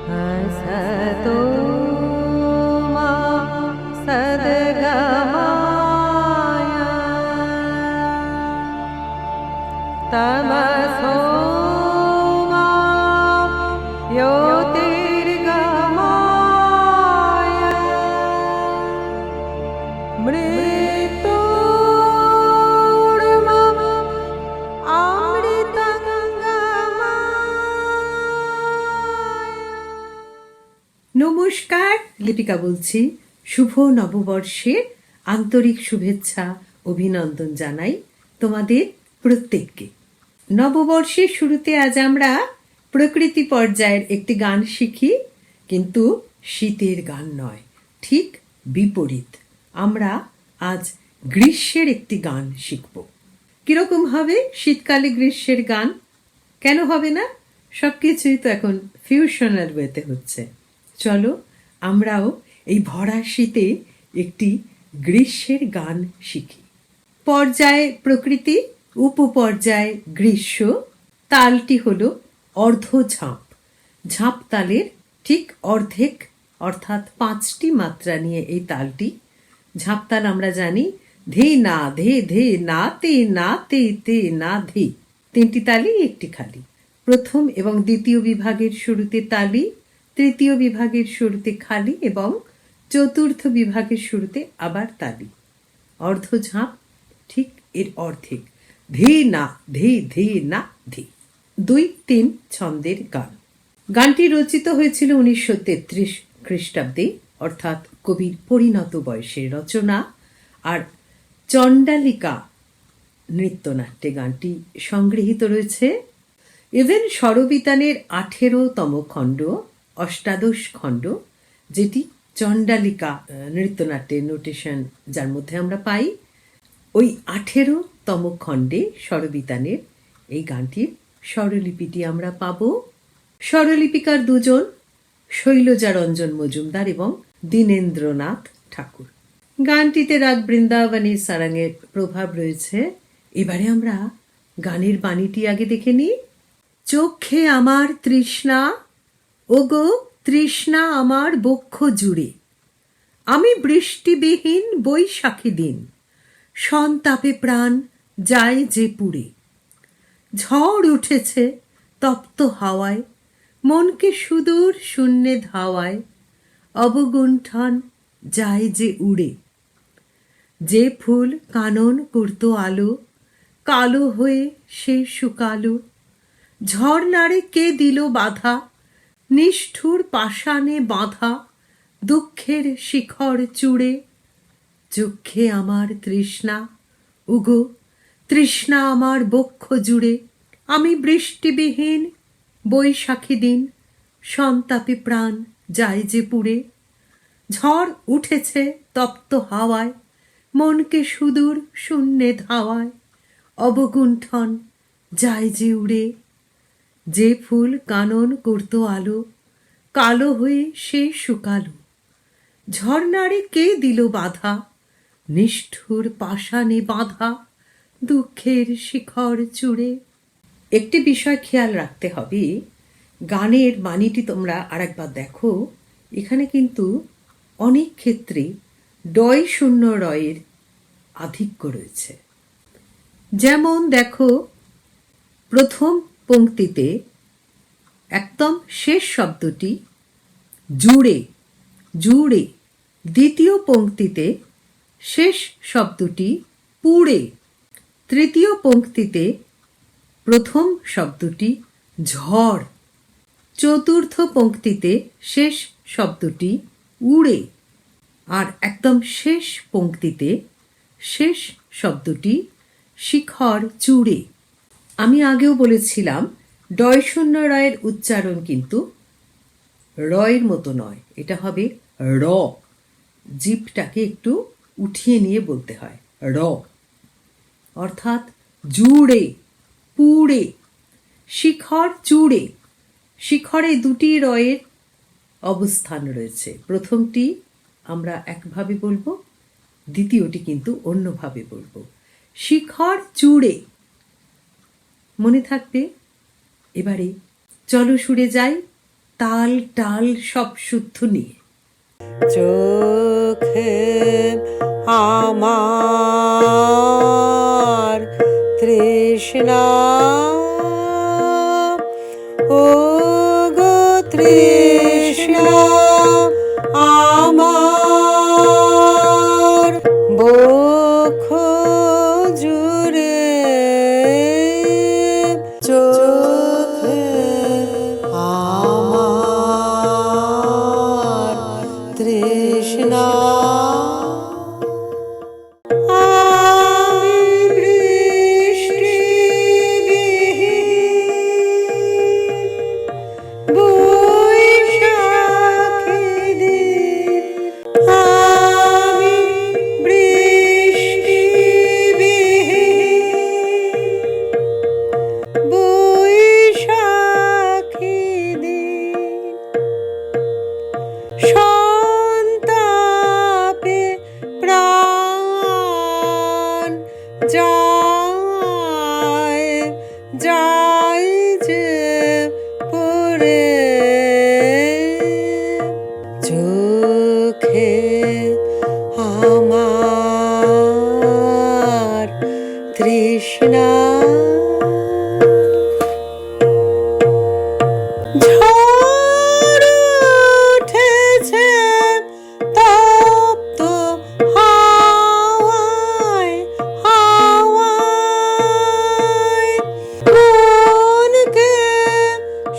असतो मा सद्गमय तमसो मा ज्योतिर्गमय मृत्योर्मा নমস্কার, লিপিকা বলছি। শুভ নববর্ষের আন্তরিক শুভেচ্ছা অভিনন্দন জানাই তোমাদের প্রত্যেককে। নববর্ষের শুরুতে আজ আমরা প্রকৃতি পর্যায়ের একটি গান শিখি, কিন্তু শীতের গান নয়, ঠিক বিপরীত। আমরা আজ গ্রীষ্মের একটি গান শিখব। কিরকম হবে শীতকালে গ্রীষ্মের গান? কেন হবে না? সবকিছুই তো এখন ফিউশনাল ওয়েতে হচ্ছে। চলো আমরাও এই ভরা শীতে একটি গ্রীষ্মের গান শিখি। পর্যায়ে প্রকৃতি, উপপর্যায়ে গ্রীষ্ম। তালটি হলো অর্ধঝাঁপ। ঝাঁপ তালের ঠিক অর্ধেক, অর্থাৎ 5টি মাত্রা নিয়ে এই তালটি। ঝাঁপ তাল আমরা জানি ধে না ধে ধে না তে না তে তে না ধে। 3টি তালি, একটি খালি। প্রথম এবং দ্বিতীয় বিভাগের শুরুতে তালি, তৃতীয় বিভাগের শুরুতে খালি এবং চতুর্থ বিভাগের শুরুতে আবার তালি। অর্ধঝাঁপ ঠিক এর অর্ধেক। ধে না ধে ধে না ধে। 2-3 ছন্দের গান। গানটি রচিত হয়েছিল 1933 খ্রিস্টাব্দে, অর্থাৎ কবির পরিণত বয়সের রচনা। আর চণ্ডালিকা নৃত্যনাট্যে গানটি সংগৃহীত রয়েছে। ইভেন স্বরবিতানের 18তম খণ্ড, অষ্টাদশ খণ্ড, যেটি চণ্ডালিকা নৃত্যনাট্যের নোটেশন যার মধ্যে আমরা পাই, ওই 18তম খণ্ডে স্বরবিতানের এই গানটির স্বরলিপিটি আমরা পাব। স্বরলিপিকার দুজন, শৈলজা রঞ্জন মজুমদার এবং দীনেন্দ্রনাথ ঠাকুর। গানটিতে রাগ বৃন্দাবনী সারাঙের প্রভাব রয়েছে। এবারে আমরা গানের বাণীটি আগে দেখে নিই। চোখে আমার তৃষ্ণা, ওগো তৃষ্ণা আমার বক্ষ জুড়ে, আমি বৃষ্টিবিহীন বৈশাখী দিন, সন্তাপে প্রাণ যায় যে পুড়ে। ঝড় উঠেছে তপ্ত হাওয়ায়, মনকে সুদূর শূন্যে ধাওয়ায়, অবগুণ্ঠন যায় যে উড়ে। যে ফুল কানন করত আলো, কালো হয়ে সে শুকালো। ঝর্ণারে কে দিল বাধা, নিষ্ঠুর পাষাণে বাঁধা, দুঃখের শিখর চূড়ে। চোখে আমার তৃষ্ণা, উগো তৃষ্ণা আমার বক্ষ জুড়ে, আমি বৃষ্টিবিহীন বৈশাখী দিন, সন্তাপে প্রাণ যায় যে পুড়ে। ঝড় উঠেছে তপ্ত হাওয়ায়, মনকে সুদূর শূন্যে ধাওয়ায়, অবগুণ্ঠন যায় যে উড়ে। যে ফুল কানন করত আলো, কালো হয়ে সে শুকালো। ঝর্ণারে কে দিল বাধা, নিষ্ঠুর পাষাণে বাঁধা, দুঃখের শিখর চূড়ে। একটি বিষয় খেয়াল রাখতে হবে, গানের বাণীটি তোমরা আরেকবার দেখো। এখানে কিন্তু অনেক ক্ষেত্রে ডয় শূন্য রয়ের আধিক্য রয়েছে। যেমন দেখো, প্রথম পংক্তিতে একদম শেষ শব্দটি জুড়ে জুড়ে, দ্বিতীয় পংক্তিতে শেষ শব্দটি পুড়ে, তৃতীয় পংক্তিতে প্রথম শব্দটি ঝড়, চতুর্থ পংক্তিতে শেষ শব্দটি উড়ে, আর একদম শেষ পংক্তিতে শেষ শব্দটি শিখর চূড়ে। আমি আগেও বলেছিলাম ডয় শূন্য রয়ের উচ্চারণ কিন্তু রয়ের মতো নয়, এটা হবে র। জিভটাকে একটু উঠিয়ে নিয়ে বলতে হয় র, অর্থাৎ জুড়ে পুড়ে, শিখর চূড়ে। শিখরে 2টি রয়ের অবস্থান রয়েছে। প্রথমটি আমরা একভাবে বলবো, দ্বিতীয়টি কিন্তু অন্যভাবে বলবো। শিখর চূড়ে, মনে থাকবে। এবারে চলো সুরে যাই। তাল টাল সব শুদ্ধ নিয়ে। চোখে আমার তৃষ্ণা, ও গো তৃষ্ণা আমার বক্ষ জুড়ে, চোখে আমার তৃষ্ণা। আমি বৃষ্টিবিহীন বৈশাখী দিন, আমি বৃষ্টিবিহীন বৈশাখী দিন, সন্তাপে প্রাণ যায় যায় যে পড়ে, চোখে আমার তৃষ্ণা। ঝড় উঠেছে তপ্ত হাওয়ায় হাওয়ায়, মনকে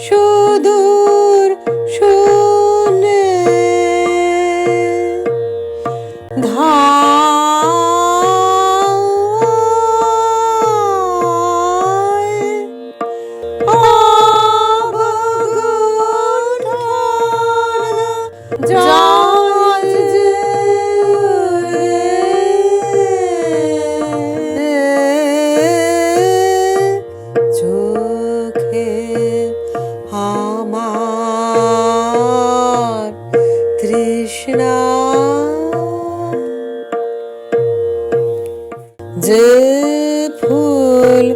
সুদূর শূন্যে ধায়, অবগুণ্ঠন যায় যে চোখে আমার তৃষ্ণা। যে ফুল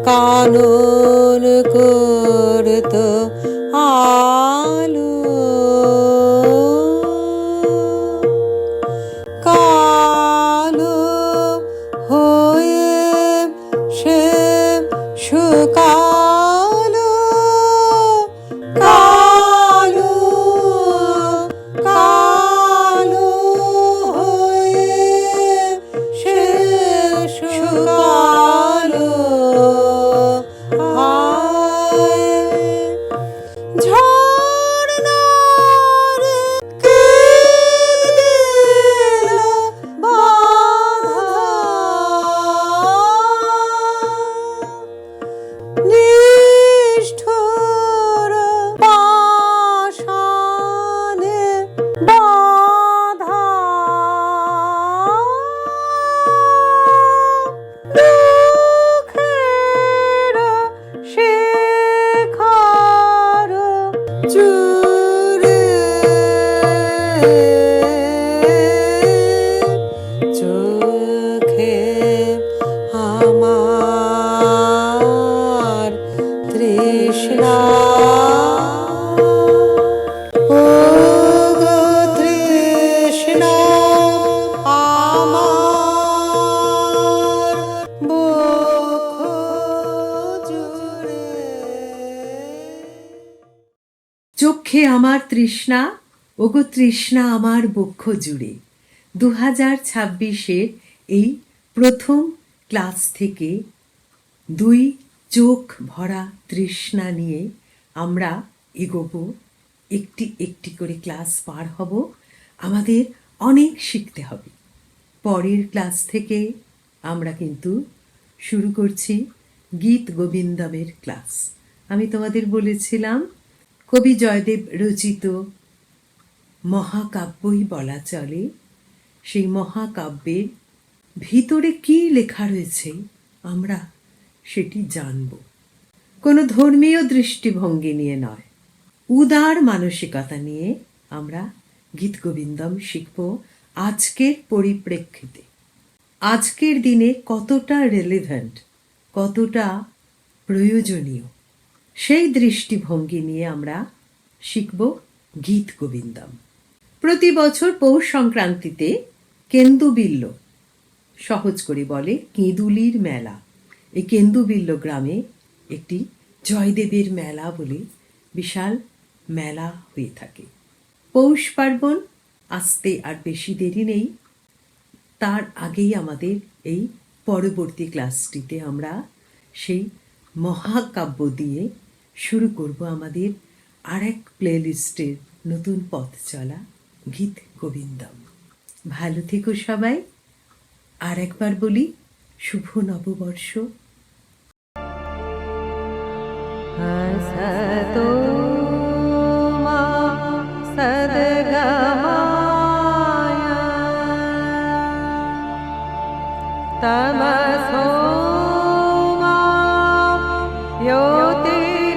কানন করত আলো, কালো হয়ে সে শুকালো, কালো কালো হয়ে সে শুকালো, হায় ঝর্ণারে কে দিল বাধা, নিষ্ঠুর পাষাণে বাধা, দুঃখের শিখার জুড়ে, চোখে আমার তৃষ্ণা। ও গো তৃষ্ণা আমার বক্ষ জুড়ে। চোখে আমার তৃষ্ণা, ওগো তৃষ্ণা আমার বক্ষ জুড়ে। 2026-এর এই প্রথম ক্লাস থেকে দুই চোখ ভরা তৃষ্ণা নিয়ে আমরা এগোবো। একটি একটি করে ক্লাস পার হব, আমাদের অনেক শিখতে হবে। পরের ক্লাস থেকে আমরা কিন্তু শুরু করছি গীত গোবিন্দমের ক্লাস। আমি তোমাদের বলেছিলাম কবি জয়দেব রচিত মহাকাব্যই বলা চলে। সেই মহাকাব্যের ভিতরে কি লেখা রয়েছে আমরা সেটি জানব, কোনো ধর্মীয় দৃষ্টিভঙ্গি নিয়ে নয়, উদার মানসিকতা নিয়ে আমরা গীত গোবিন্দম শিখব আজকের পরিপ্রেক্ষিতে। আজকের দিনে কতটা রেলেভেন্ট, কতটা প্রয়োজনীয় সেই দৃষ্টিভঙ্গি নিয়ে আমরা শিখব গীত গোবিন্দম। প্রতি বছর পৌষ সংক্রান্তিতে কেন্দুবিল্ল, সহজ করে বলে কেঁদুলির মেলা, এই কেন্দুবিল্ল গ্রামে একটি জয়দেবের মেলা বলে বিশাল মেলা হয়ে থাকে। পৌষ পার্বণ আসতে আর বেশি দেরি নেই, তার আগেই আমাদের এই পরবর্তী ক্লাসটিতে আমরা সেই মহাকাব্য দিয়ে শুরু করব আমাদের আরেক প্লেলিস্টের নতুন পথ চলা গীত গোবিন্দম। ভালো থেকো সবাই। আর একবার বলি, শুভ নববর্ষ। असतो मा सद्गमाय तमसो मा ज्योतिर्गमाय